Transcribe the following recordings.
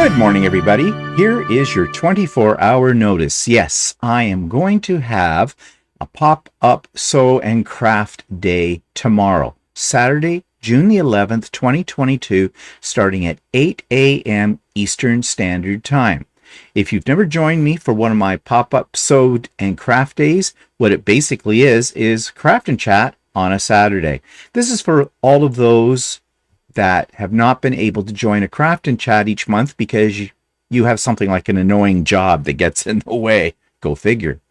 Good morning, everybody. Here is your 24-hour notice. Yes, I am going to have a pop-up sew and craft day tomorrow, Saturday, June the 11th, 2022, starting at 8 a.m. Eastern Standard Time. If you've never joined me for one of my pop-up sew and craft days, what it basically is craft and chat on a Saturday. This is for all of those that have not been able to join a craft and chat each month because you have something like an annoying job that gets in the way. Go figure.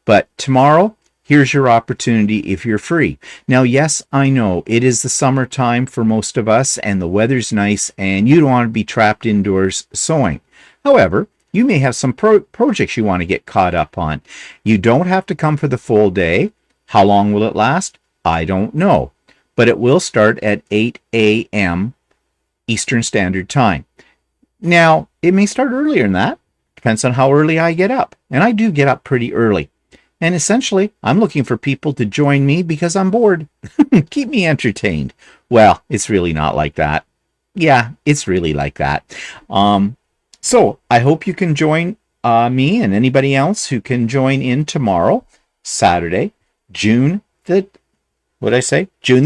But tomorrow, here's your opportunity if you're free. Now, yes, I know it is the summertime for most of us and the weather's nice and you don't want to be trapped indoors sewing. However, you may have some projects you want to get caught up on. You don't have to come for the full day. How long will it last? I don't know. But it will start at 8 a.m. Eastern Standard Time. Now, it may start earlier than that. Depends on how early I get up. And I do get up pretty early. And essentially, I'm looking for people to join me because I'm bored. Keep me entertained. Well, it's really not like that. Yeah, it's really like that. So I hope you can join me and anybody else who can join in tomorrow, Saturday, June the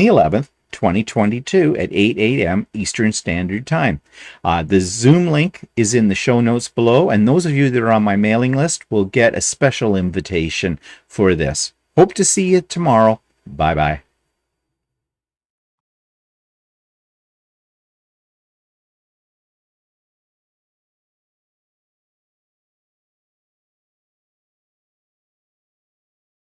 11th, 2022 at 8 a.m. Eastern Standard Time. The Zoom link is in the show notes below, and those of you that are on my mailing list will get a special invitation for this. Hope to see you tomorrow. Bye-bye.